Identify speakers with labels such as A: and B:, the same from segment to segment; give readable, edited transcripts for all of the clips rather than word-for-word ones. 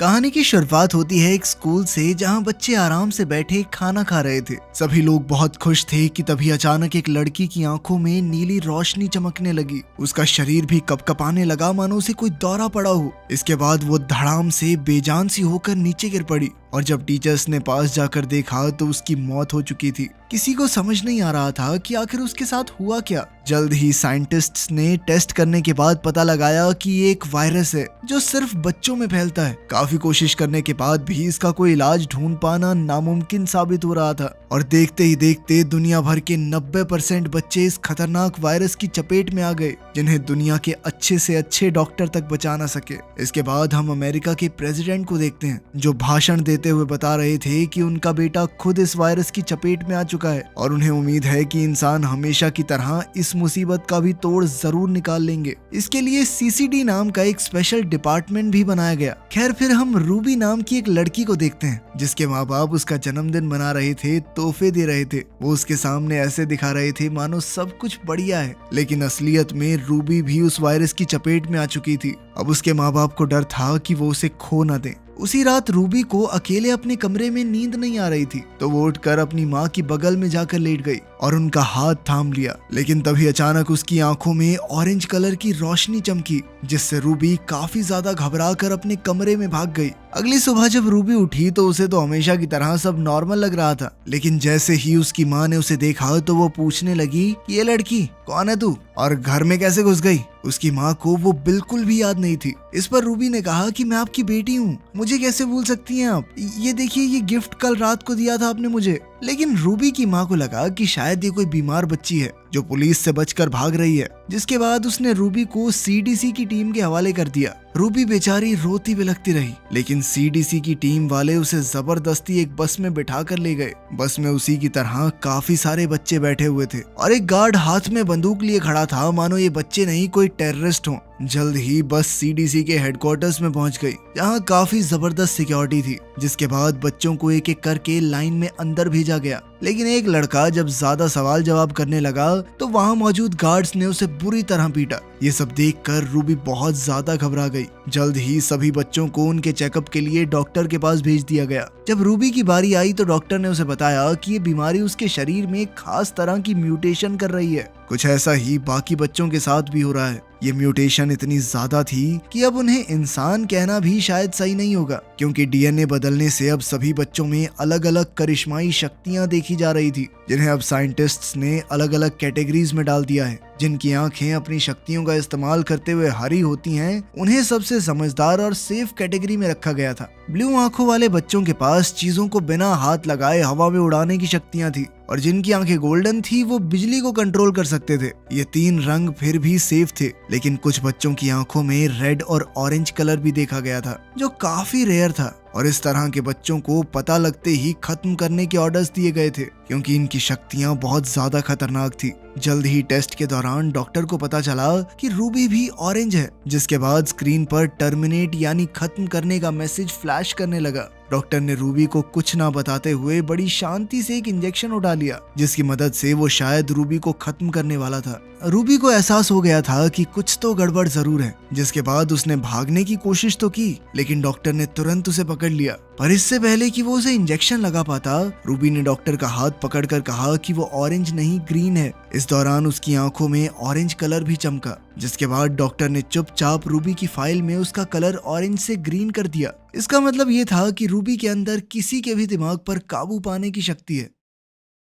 A: कहानी की शुरुआत होती है एक स्कूल से जहां बच्चे आराम से बैठे खाना खा रहे थे। सभी लोग बहुत खुश थे कि तभी अचानक एक लड़की की आंखों में नीली रोशनी चमकने लगी। उसका शरीर भी कपकपाने लगा मानो उसे कोई दौरा पड़ा हो। इसके बाद वो धड़ाम से बेजान सी होकर नीचे गिर पड़ी और जब टीचर्स ने पास जाकर देखा तो उसकी मौत हो चुकी थी। किसी को समझ नहीं आ रहा था कि आखिर उसके साथ हुआ क्या। जल्द ही साइंटिस्ट्स ने टेस्ट करने के बाद पता लगाया कि ये एक वायरस है जो सिर्फ बच्चों में फैलता है। काफी कोशिश करने के बाद भी इसका कोई इलाज ढूंढ पाना नामुमकिन साबित हो रहा था और देखते ही देखते दुनिया भर के 90% बच्चे इस खतरनाक वायरस की चपेट में आ गए जिन्हें दुनिया के अच्छे से अच्छे डॉक्टर तक बचा ना सके। इसके बाद हम अमेरिका के प्रेसिडेंट को देखते हैं जो भाषण देते हुए बता रहे थे कि उनका बेटा खुद इस वायरस की चपेट में आ चुका है और उन्हें उम्मीद है कि इंसान हमेशा की तरह इस मुसीबत का भी तोड़ जरूर निकाल लेंगे। इसके लिए CCD नाम का एक स्पेशल डिपार्टमेंट भी बनाया गया। खैर फिर हम रूबी नाम की एक लड़की को देखते हैं जिसके माँ बाप उसका जन्मदिन मना रहे थे, तोहफे दे रहे थे। वो उसके सामने ऐसे दिखा रहे थे मानो सब कुछ बढ़िया है, लेकिन असलियत में रूबी भी उस वायरस की चपेट में आ चुकी थी। अब उसके माँ बाप को डर था कि वो उसे खो न दें। उसी रात रूबी को अकेले अपने कमरे में नींद नहीं आ रही थी तो वो उठकर अपनी माँ की बगल में जाकर लेट गई और उनका हाथ थाम लिया। लेकिन तभी अचानक उसकी आंखों में ऑरेंज कलर की रोशनी चमकी जिससे रूबी काफी ज्यादा घबरा कर अपने कमरे में भाग गई। अगली सुबह जब रूबी उठी तो उसे तो हमेशा की तरह सब नॉर्मल लग रहा था, लेकिन जैसे ही उसकी माँ ने उसे देखा तो वो पूछने लगी कि ये लड़की कौन है तू और घर में कैसे घुस गई। उसकी माँ को वो बिल्कुल भी याद नहीं थी। इस पर रूबी ने कहा कि मैं आपकी बेटी हूँ, मुझे कैसे भूल सकती हैं आप। ये देखिए ये गिफ्ट कल रात को दिया था आपने मुझे। लेकिन रूबी की माँ को लगा कि शायद ये कोई बीमार बच्ची है जो पुलिस से बचकर भाग रही है, जिसके बाद उसने रूबी को CDC की टीम के हवाले कर दिया। रूबी बेचारी रोती बिलखती रही, लेकिन CDC की टीम वाले उसे जबरदस्ती एक बस में बिठा कर ले गए। बस में उसी की तरह काफी सारे बच्चे बैठे हुए थे और एक गार्ड हाथ में बंदूक लिए खड़ा था मानो ये बच्चे नहीं कोई टेररिस्ट हो। जल्द ही बस CDC के हेडक्वार्टर्स में पहुंच गई जहां काफी जबरदस्त सिक्योरिटी थी, जिसके बाद बच्चों को एक एक करके लाइन में अंदर भेजा गया। लेकिन एक लड़का जब ज्यादा सवाल जवाब करने लगा तो वहां मौजूद गार्ड्स ने उसे बुरी तरह पीटा। ये सब देखकर रूबी बहुत ज्यादा घबरा गई। जल्द ही सभी बच्चों को उनके चेकअप के लिए डॉक्टर के पास भेज दिया गया। जब रूबी की बारी आई तो डॉक्टर ने उसे बताया कि ये बीमारी उसके शरीर में एक खास तरह की म्यूटेशन कर रही है। कुछ ऐसा ही बाकी बच्चों के साथ भी हो रहा है। ये म्यूटेशन इतनी ज्यादा थी कि अब उन्हें इंसान कहना भी शायद सही नहीं होगा, क्योंकि DNA बदलने से अब सभी बच्चों में अलग अलग करिश्माई शक्तियां देखी जा रही थी, जिन्हें अब साइंटिस्ट्स ने अलग अलग कैटेगरीज में डाल दिया है। जिनकी आंखें अपनी शक्तियों का इस्तेमाल करते हुए हरी होती हैं, उन्हें सबसे समझदार और सेफ कैटेगरी में रखा गया था। ब्लू आंखों वाले बच्चों के पास चीजों को बिना हाथ लगाए हवा में उड़ाने की शक्तियां थी और जिनकी आंखें गोल्डन थी वो बिजली को कंट्रोल कर सकते थे। ये 3 रंग फिर भी सेफ थे, लेकिन कुछ बच्चों की आंखों में रेड और ऑरेंज कलर भी देखा गया था जो काफी रेयर था और इस तरह के बच्चों को पता लगते ही खत्म करने के ऑर्डर्स दिए गए थे क्योंकि इनकी शक्तियां बहुत ज्यादा खतरनाक थी। जल्द ही टेस्ट के दौरान डॉक्टर को पता चला कि रूबी भी ऑरेंज है, जिसके बाद स्क्रीन पर टर्मिनेट यानी खत्म करने का मैसेज फ्लैश करने लगा। डॉक्टर ने रूबी को कुछ ना बताते हुए बड़ी शांति से एक इंजेक्शन उठा लिया जिसकी मदद से वो शायद रूबी को खत्म करने वाला था। रूबी को एहसास हो गया था कि कुछ तो गड़बड़ जरूर है, जिसके बाद उसने भागने की कोशिश तो की, लेकिन डॉक्टर ने तुरंत उसे पकड़ लिया। पर इससे पहले कि वो उसे इंजेक्शन लगा पाता, रूबी ने डॉक्टर का हाथ पकड़कर कहा कि वो ऑरेंज नहीं ग्रीन है। इस दौरान उसकी आंखों में ऑरेंज कलर भी चमका, जिसके बाद डॉक्टर ने चुपचाप रूबी की फाइल में उसका कलर ऑरेंज से ग्रीन कर दिया। इसका मतलब ये था कि रूबी के अंदर किसी के भी दिमाग पर काबू पाने की शक्ति है।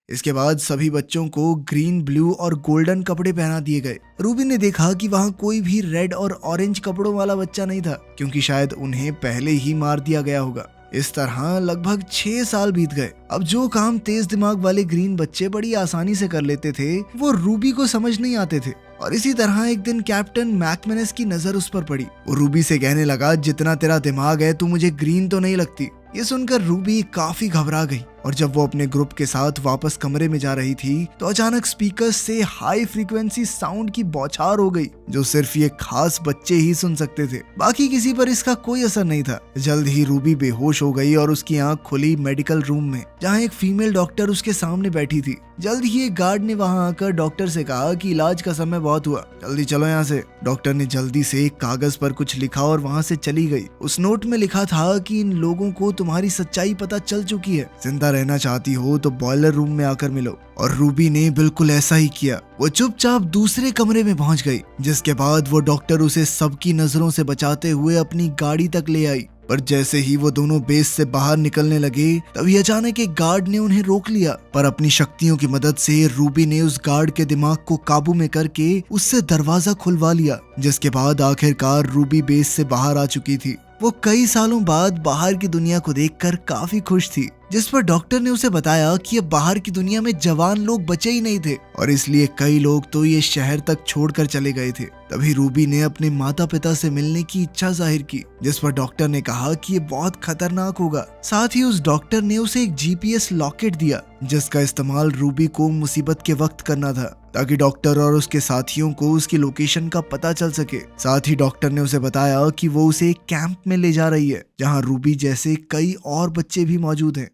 A: इसके बाद सभी बच्चों को ग्रीन, ब्लू और गोल्डन कपड़े पहना दिए गए। रूबी ने देखा कि वहाँ कोई भी रेड और ऑरेंज कपड़ों वाला बच्चा नहीं था, क्योंकि शायद उन्हें पहले ही मार दिया गया होगा। इस तरह लगभग 6 साल बीत गए। अब जो काम तेज दिमाग वाले ग्रीन बच्चे बड़ी आसानी से कर लेते थे, वो रूबी को समझ नहीं आते थे। और इसी तरह एक दिन कैप्टन मैकमेनस की नजर उस पर पड़ी। वो रूबी से कहने लगा, जितना तेरा दिमाग है तू मुझे ग्रीन तो नहीं लगती। ये सुनकर रूबी काफी घबरा गई और जब वो अपने ग्रुप के साथ वापस कमरे में जा रही थी तो अचानक स्पीकर से हाई फ्रीक्वेंसी साउंड की बौछार हो गई, जो सिर्फ ये खास बच्चे ही सुन सकते थे। बाकी किसी पर इसका कोई असर नहीं था। जल्द ही रूबी बेहोश हो गई और उसकी आंख खुली मेडिकल रूम में, जहाँ एक फीमेल डॉक्टर उसके सामने बैठी थी। जल्द ही एक गार्ड ने वहां आकर डॉक्टर से कहा कि इलाज का समय बहुत हुआ, जल्दी चलो यहाँ से। डॉक्टर ने जल्दी से एक कागज पर कुछ लिखा और वहां से चली गई। उस नोट में लिखा था कि इन लोगों को तुम्हारी सच्चाई पता चल चुकी है, जिंदा रहना चाहती हो तो बॉयलर रूम में आकर मिलो। और रूबी ने बिल्कुल ऐसा ही किया। वो चुपचाप दूसरे कमरे में पहुंच गई, जिसके बाद वो डॉक्टर उसे सबकी नजरों से बचाते हुए अपनी गाड़ी तक ले आई। पर जैसे ही वो दोनों बेस से बाहर निकलने लगे तभी अचानक एक गार्ड ने उन्हें रोक लिया। पर अपनी शक्तियों की मदद से रूबी ने उस गार्ड के दिमाग को काबू में करके उससे दरवाजा खुलवा लिया, जिसके बाद आखिरकार रूबी बेस से बाहर आ चुकी थी। वो कई सालों बाद बाहर की दुनिया को देखकर काफी खुश थी, जिस पर डॉक्टर ने उसे बताया कि अब बाहर की दुनिया में जवान लोग बचे ही नहीं थे और इसलिए कई लोग तो ये शहर तक छोड़कर चले गए थे। तभी रूबी ने अपने माता पिता से मिलने की इच्छा जाहिर की, जिस पर डॉक्टर ने कहा कि ये बहुत खतरनाक होगा। साथ ही उस डॉक्टर ने उसे एक जीपीएस लॉकेट दिया, जिसका इस्तेमाल रूबी को मुसीबत के वक्त करना था, ताकि डॉक्टर और उसके साथियों को उसकी लोकेशन का पता चल सके। साथ ही डॉक्टर ने उसे बताया कि वो उसे एक कैंप में ले जा रही है, जहां रूबी जैसे कई और बच्चे भी मौजूद हैं।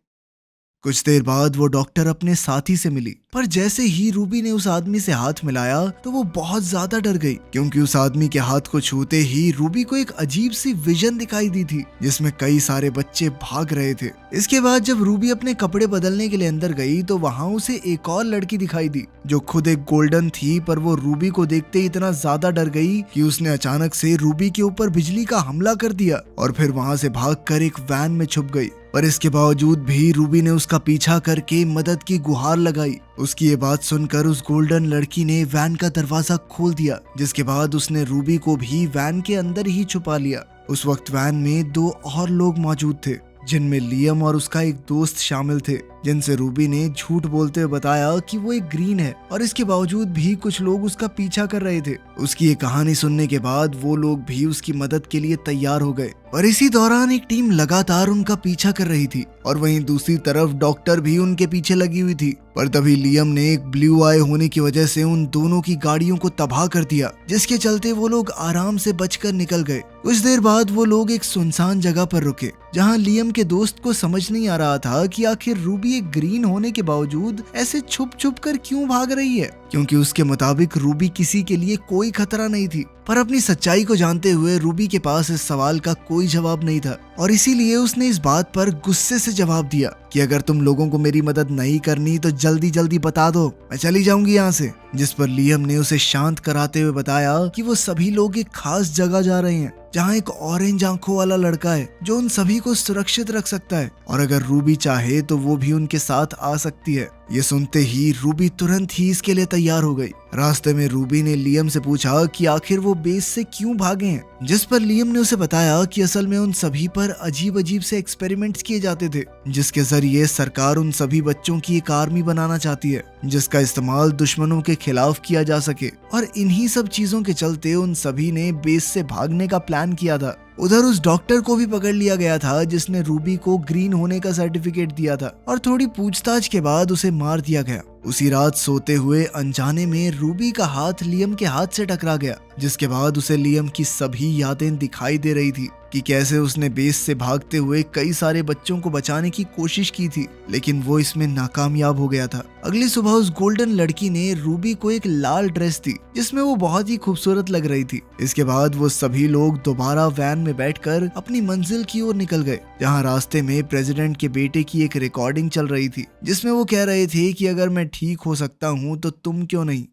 A: कुछ देर बाद वो डॉक्टर अपने साथी से मिली, पर जैसे ही रूबी ने उस आदमी से हाथ मिलाया तो वो बहुत ज्यादा डर गई, क्योंकि उस आदमी के हाथ को छूते ही रूबी को एक अजीब सी विजन दिखाई दी थी, जिसमें कई सारे बच्चे भाग रहे थे। इसके बाद जब रूबी अपने कपड़े बदलने के लिए अंदर गई तो वहाँ उसे एक और लड़की दिखाई दी, जो खुद एक गोल्डन थी। पर वो रूबी को देखते ही इतना ज्यादा डर गई कि उसने अचानक से रूबी के ऊपर बिजली का हमला कर दिया और फिर वहाँ से भागकर एक वैन में छुप गई। पर इसके बावजूद भी रूबी ने उसका पीछा करके मदद की गुहार लगाई। उसकी ये बात सुनकर उस गोल्डन लड़की ने वैन का दरवाजा खोल दिया, जिसके बाद उसने रूबी को भी वैन के अंदर ही छुपा लिया। उस वक्त वैन में 2 और लोग मौजूद थे, जिनमें लियम और उसका एक दोस्त शामिल थे, जिनसे रूबी ने झूठ बोलते हुए बताया कि वो एक ग्रीन है, और इसके बावजूद भी कुछ लोग उसका पीछा कर रहे थे। उसकी ये कहानी सुनने के बाद वो लोग भी उसकी मदद के लिए तैयार हो गए, और इसी दौरान एक टीम लगातार उनका पीछा कर रही थी और वहीं दूसरी तरफ डॉक्टर भी उनके पीछे लगी हुई थी। पर तभी लियम ने एक ब्लू आई होने की वजह से उन दोनों की गाड़ियों को तबाह कर दिया, जिसके चलते वो लोग आराम से बचकर निकल गए। कुछ देर बाद वो लोग एक सुनसान जगह पर रुके, जहां लियम के दोस्त को समझ नहीं आ रहा था कि आखिर रूबी एक ग्रीन होने के बावजूद ऐसे छुप छुप कर क्यों भाग रही है, क्योंकि उसके मुताबिक रूबी किसी के लिए कोई खतरा नहीं थी। पर अपनी सच्चाई को जानते हुए रूबी के पास इस सवाल का कोई जवाब नहीं था, और इसीलिए उसने इस बात पर गुस्से से जवाब दिया कि अगर तुम लोगों को मेरी मदद नहीं करनी तो जल्दी जल्दी बता दो, मैं चली जाऊंगी यहाँ से। जिस पर लियम ने उसे शांत कराते हुए बताया कि वो सभी लोग एक खास जगह जा रहे हैं, जहाँ एक ऑरेंज आंखों वाला लड़का है जो उन सभी को सुरक्षित रख सकता है, और अगर रूबी चाहे तो वो भी उनके साथ आ सकती है। ये सुनते ही रूबी तुरंत ही इसके लिए तैयार हो गई। रास्ते में रूबी ने लियम से पूछा कि आखिर वो बेस से क्यों भागे हैं, जिस पर लियम ने उसे बताया कि असल में उन सभी पर अजीब अजीब से एक्सपेरिमेंट्स किए जाते थे, जिसके जरिए सरकार उन सभी बच्चों की एक आर्मी बनाना चाहती है, जिसका इस्तेमाल दुश्मनों के खिलाफ किया जा सके। और इन्हीं सब चीजों के चलते उन सभी ने बेस से भागने का प्लान किया था। उधर उस डॉक्टर को भी पकड़ लिया गया था, जिसने रूबी को ग्रीन होने का सर्टिफिकेट दिया था, और थोड़ी पूछताछ के बाद उसे मार दिया गया। उसी रात सोते हुए अनजाने में रूबी का हाथ लियम के हाथ से टकरा गया, जिसके बाद उसे लियम की सभी यादें दिखाई दे रही थी कि कैसे उसने बेस से भागते हुए कई सारे बच्चों को बचाने की कोशिश की थी, लेकिन वो इसमें नाकामयाब हो गया था। अगली सुबह उस गोल्डन लड़की ने रूबी को एक लाल ड्रेस दी, जिसमें वो बहुत ही खूबसूरत लग रही थी। इसके बाद वो सभी लोग दोबारा वैन में बैठकर अपनी मंजिल की ओर निकल गए, जहाँ रास्ते में प्रेसिडेंट के बेटे की एक रिकॉर्डिंग चल रही थी, जिसमें वो कह रहे थे कि अगर मैं ठीक हो सकता हूँ तो तुम क्यों नहीं।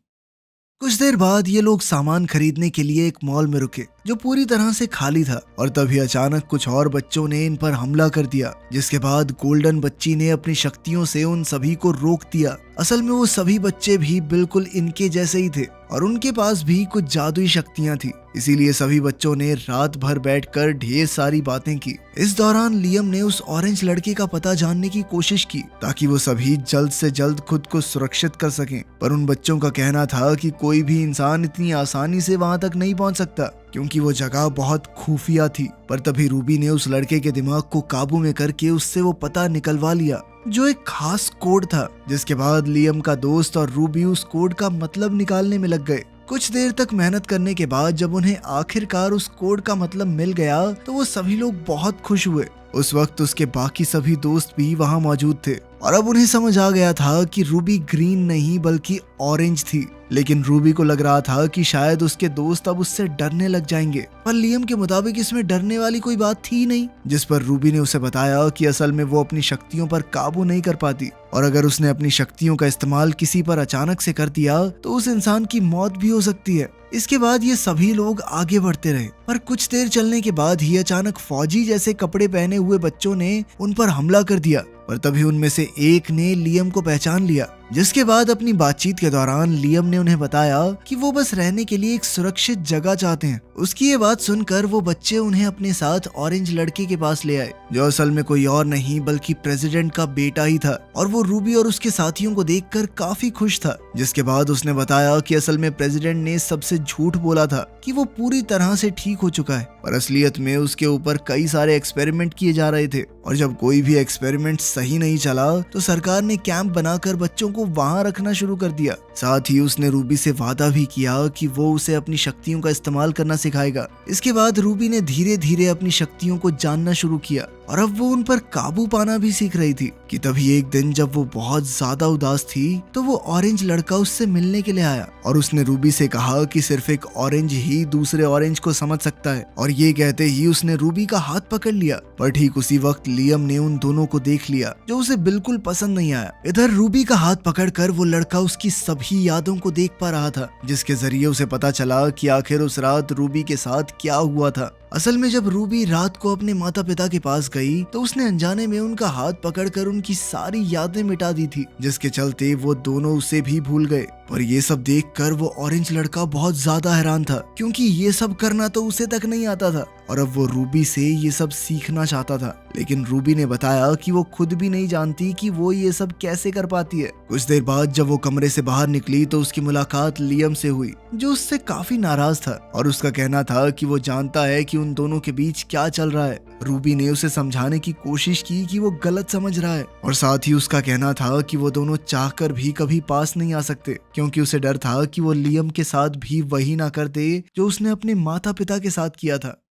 A: कुछ देर बाद ये लोग सामान खरीदने के लिए एक मॉल में रुके, जो पूरी तरह से खाली था, और तभी अचानक कुछ और बच्चों ने इन पर हमला कर दिया, जिसके बाद गोल्डन बच्ची ने अपनी शक्तियों से उन सभी को रोक दिया। असल में वो सभी बच्चे भी बिल्कुल इनके जैसे ही थे, और उनके पास भी कुछ जादुई शक्तियां थी। इसीलिए सभी बच्चों ने रात भर बैठकर ढेर सारी बातें की। इस दौरान लियम ने उस ऑरेंज लड़के का पता जानने की कोशिश की, ताकि वो सभी जल्द से जल्द खुद को सुरक्षित कर सकें। पर उन बच्चों का कहना था कि कोई भी इंसान इतनी आसानी से वहां तक नहीं पहुंच सकता, क्योंकि वो जगह बहुत खुफिया थी। पर तभी रूबी ने उस लड़के के दिमाग को काबू में करके उससे वो पता निकलवा लिया। जो एक खास कोड था, जिसके बाद लियम का दोस्त और रूबी उस कोड का मतलब निकालने में लग गए। कुछ देर तक मेहनत करने के बाद जब उन्हें आखिरकार उस कोड का मतलब मिल गया तो वो सभी लोग बहुत खुश हुए। उस वक्त उसके बाकी सभी दोस्त भी वहां मौजूद थे और अब उन्हें समझ आ गया था कि रूबी ग्रीन नहीं बल्कि ऑरेंज थी। लेकिन रूबी को लग रहा था कि शायद उसके दोस्त अब उससे डरने लग जाएंगे, पर लियम के मुताबिक इसमें डरने वाली कोई बात थी नहीं। जिस पर रूबी ने उसे बताया कि असल में वो अपनी शक्तियों पर काबू नहीं कर पाती और अगर उसने अपनी शक्तियों का इस्तेमाल किसी पर अचानक से कर दिया तो उस इंसान की मौत भी हो सकती है। इसके बाद ये सभी लोग आगे बढ़ते रहे, पर कुछ देर चलने के बाद ही अचानक फौजी जैसे कपड़े पहने हुए बच्चों ने उन पर हमला कर दिया। पर तभी उनमें से एक ने लियम को पहचान लिया, जिसके बाद अपनी बातचीत के दौरान लियम ने उन्हें बताया कि वो बस रहने के लिए एक सुरक्षित जगह चाहते हैं। उसकी ये बात सुनकर वो बच्चे उन्हें अपने साथ ऑरेंज लड़के के पास ले आए, जो असल में कोई और नहीं बल्कि प्रेसिडेंट का बेटा ही था और वो रूबी और उसके साथियों को देखकर काफी खुश था। जिसके बाद उसने बताया कि असल में प्रेसिडेंट ने सबसे झूठ बोला था कि वो पूरी तरह से ठीक हो चुका है, पर असलियत में उसके ऊपर कई सारे एक्सपेरिमेंट किए जा रहे थे और जब कोई भी एक्सपेरिमेंट सही नहीं चला तो सरकार ने कैंप बनाकर बच्चों को वहां रखना शुरू कर दिया। साथ ही उसने रूबी से वादा भी किया कि वो उसे अपनी शक्तियों का इस्तेमाल करना सिखाएगा। इसके बाद रूबी ने धीरे धीरे अपनी शक्तियों को जानना शुरू किया और अब वो उन पर काबू पाना भी सीख रही थी कि तभी एक दिन जब वो बहुत ज्यादा उदास थी तो वो ऑरेंज लड़का उससे मिलने के लिए आया और उसने रूबी से कहा कि सिर्फ एक ऑरेंज ही दूसरे ऑरेंज को समझ सकता है और ये कहते ही उसने रूबी का हाथ पकड़ लिया। पर ठीक उसी वक्त लियम ने उन दोनों को देख लिया, जो उसे बिल्कुल पसंद नहीं आया। इधर रूबी का हाथ पकड़कर वो लड़का उसकी सभी यादों को देख पा रहा था, जिसके जरिए उसे पता चला कि आखिर उस रात रूबी के साथ क्या हुआ था। असल में जब रूबी रात को अपने माता पिता के पास गई तो उसने अनजाने में उनका हाथ पकड़कर उनकी सारी यादें मिटा दी थी, जिसके चलते वो दोनों उसे भी भूल गए। पर ये सब देखकर वो ऑरेंज लड़का बहुत ज्यादा हैरान था, क्योंकि ये सब करना तो उसे तक नहीं आता था और अब वो रूबी से ये सब सीखना चाहता था। लेकिन रूबी ने बताया कि वो खुद भी नहीं जानती कि वो ये सब कैसे कर पाती है। कुछ देर बाद जब वो कमरे से बाहर निकली तो उसकी मुलाकात लियम से हुई, जो उससे काफी नाराज था और उसका कहना था कि वो जानता है कि उन दोनों के बीच क्या चल रहा है। रूबी ने उसे समझाने की कोशिश की कि वो गलत समझ रहा है और साथ ही उसका कहना था कि वो दोनों चाहकर भी कभी पास नहीं आ सकते, क्योंकि उसे डर था कि वो लियम के साथ भी वही ना कर दे जो उसने अपने माता पिता के साथ किया था।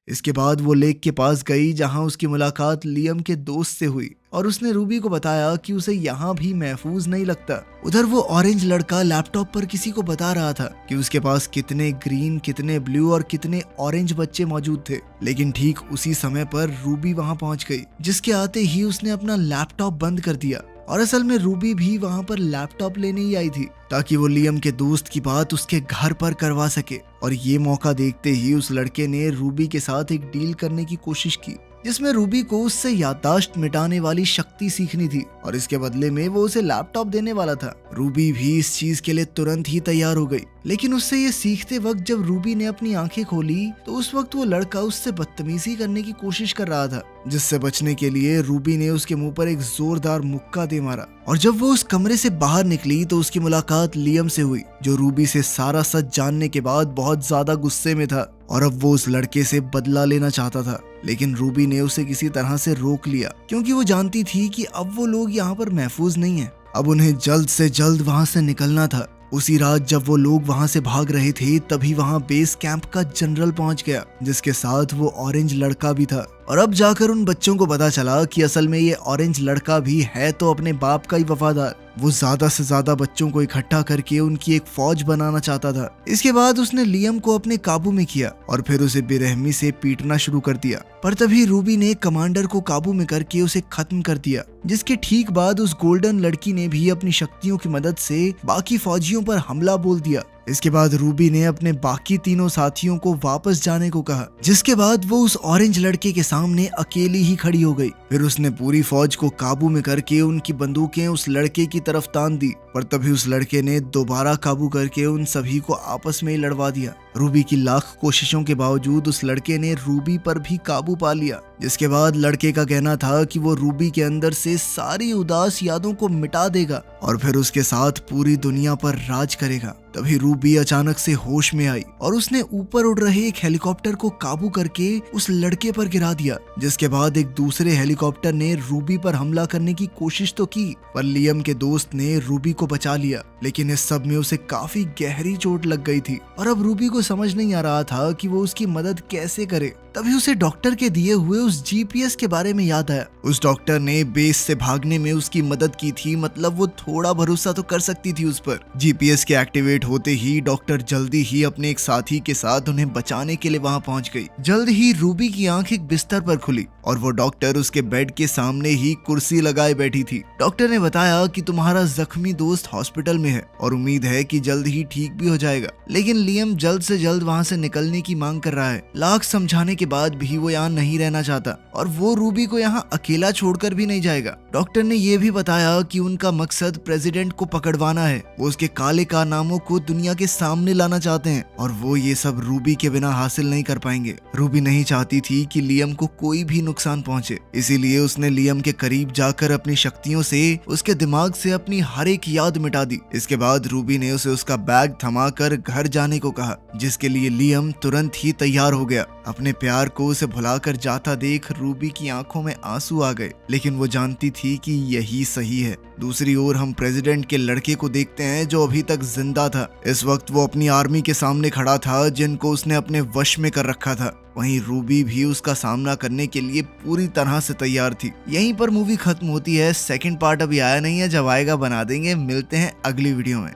A: इसके बाद वो लेक के पास गई जहां उसकी मुलाकात लियम के दोस्त से हुई और उसने रूबी को बताया कि उसे यहाँ भी महफूज नहीं लगता। उधर वो ऑरेंज लड़का लैपटॉप पर किसी को बता रहा था कि उसके पास कितने ग्रीन, कितने ब्लू और कितने ऑरेंज बच्चे मौजूद थे। लेकिन ठीक उसी समय पर रूबी वहां पहुंच गई, जिसके आते ही उसने अपना लैपटॉप बंद कर दिया और असल में रूबी भी वहां पर लैपटॉप लेने ही आई थी ताकि वो लियम के दोस्त की बात उसके घर पर करवा सके। और ये मौका देखते ही उस लड़के ने रूबी के साथ एक डील करने की कोशिश की, जिसमें रूबी को उससे याददाश्त मिटाने वाली शक्ति सीखनी थी और इसके बदले में वो उसे लैपटॉप देने वाला था। रूबी भी इस चीज के लिए तुरंत ही तैयार हो गई, लेकिन उससे ये सीखते वक्त जब रूबी ने अपनी आंखें खोली तो उस वक्त वो लड़का उससे बदतमीजी करने की कोशिश कर रहा था, जिससे बचने के लिए रूबी ने उसके मुंह पर एक जोरदार मुक्का दे मारा। और जब वो उस कमरे से बाहर निकली तो उसकी मुलाकात लियम से हुई, जो रूबी से सारा सच जानने के बाद बहुत ज्यादा गुस्से में था और अब वो उस लड़के से बदला लेना चाहता था। लेकिन रूबी ने उसे किसी तरह से रोक लिया, क्योंकि वो जानती थी कि अब वो लोग यहाँ पर महफूज नहीं है, अब उन्हें जल्द से जल्द वहाँ से निकलना था। उसी रात जब वो लोग वहाँ से भाग रहे थे तभी वहाँ बेस कैंप का जनरल पहुँच गया, जिसके साथ वो ऑरेंज लड़का भी था। और अब जाकर उन बच्चों को पता चला कि असल में ये ऑरेंज लड़का भी है तो अपने बाप का ही वफादार। वो ज्यादा से ज्यादा बच्चों को इकट्ठा करके उनकी एक फौज बनाना चाहता था। इसके बाद उसने लियम को अपने काबू में किया और फिर उसे बेरहमी से पीटना शुरू कर दिया। पर तभी रूबी ने कमांडर को काबू में करके उसे खत्म कर दिया, जिसके ठीक बाद उस गोल्डन लड़की ने भी अपनी शक्तियों की मदद से बाकी फौजियों पर हमला बोल दिया। इसके बाद रूबी ने अपने बाकी तीनों साथियों को वापस जाने को कहा, जिसके बाद वो उस ऑरेंज लड़के के सामने अकेली ही खड़ी हो गई। फिर उसने पूरी फौज को काबू में करके उनकी बंदूकें उस लड़के की तरफ तान दी, पर तभी उस लड़के ने दोबारा काबू करके उन सभी को आपस में ही लड़वा दिया। रूबी की लाख कोशिशों के बावजूद उस लड़के ने रूबी पर भी काबू पा लिया, जिसके बाद लड़के का कहना था कि वो रूबी के अंदर से सारी उदास यादों को मिटा देगा और फिर उसके साथ पूरी दुनिया पर राज करेगा। तभी रूबी अचानक से होश में आई और उसने ऊपर उड़ रहे एक हेलीकॉप्टर को काबू करके उस लड़के पर गिरा दिया, जिसके बाद एक दूसरे हेलीकॉप्टर ने रूबी पर हमला करने की कोशिश तो की, पर लियम के दोस्त ने रूबी को बचा लिया। लेकिन इस सब में उसे काफी गहरी चोट लग गई थी और अब रूबी को समझ नहीं आ रहा था कि वो उसकी मदद कैसे करे। तभी उसे डॉक्टर के दिए हुए उस जीपीएस के बारे में याद आया। उस डॉक्टर ने बेस से भागने में उसकी मदद की थी, मतलब वो थोड़ा भरोसा तो कर सकती थी उस पर। जीपीएस के एक्टिवेट होते ही डॉक्टर जल्दी ही अपने एक साथी के साथ उन्हें बचाने के लिए वहां पहुंच गई। जल्द ही रूबी की आंख एक बिस्तर पर खुली और वो डॉक्टर उसके बेड के सामने ही कुर्सी लगाए बैठी थी। डॉक्टर ने बताया कि तुम्हारा जख्मी दोस्त हॉस्पिटल में है और उम्मीद है कि जल्द ही ठीक भी हो जाएगा, लेकिन लियम जल्द से जल्द वहां से निकलने की मांग कर रहा है। लाख समझाने के बाद भी वो यहाँ नहीं रहना चाहता और वो रूबी को यहाँ अकेला छोड़कर भी नहीं जाएगा। डॉक्टर ने ये भी बताया कि उनका मकसद प्रेसिडेंट को पकड़वाना है। वो उसके काले कारनामों को दुनिया के सामने लाना चाहते हैं और वो ये सब रूबी के बिना हासिल नहीं कर पाएंगे। रूबी नहीं चाहती थी कि लियम को कोई भी नुकसान पहुंचे, इसीलिए उसने लियम के करीब जाकर अपनी शक्तियों से उसके दिमाग से अपनी हर एक याद मिटा दी। इसके बाद रूबी ने उसे उसका बैग थमाकर घर जाने को कहा, जिसके लिए लियम तुरंत ही तैयार हो गया। अपने प्यार को उसे भुलाकर जाता देख रूबी की आंखों में आंसू आ गए, लेकिन वो जानती थी कि यही सही है। दूसरी ओर हम प्रेसिडेंट के लड़के को देखते हैं जो अभी तक जिंदा था। इस वक्त वो अपनी आर्मी के सामने खड़ा था जिनको उसने अपने वश में कर रखा था। वहीं रूबी भी उसका सामना करने के लिए पूरी तरह से तैयार थी। यहीं पर मूवी खत्म होती है। सेकंड पार्ट अभी आया नहीं है, जब आएगा बना देंगे। मिलते हैं अगली वीडियो में।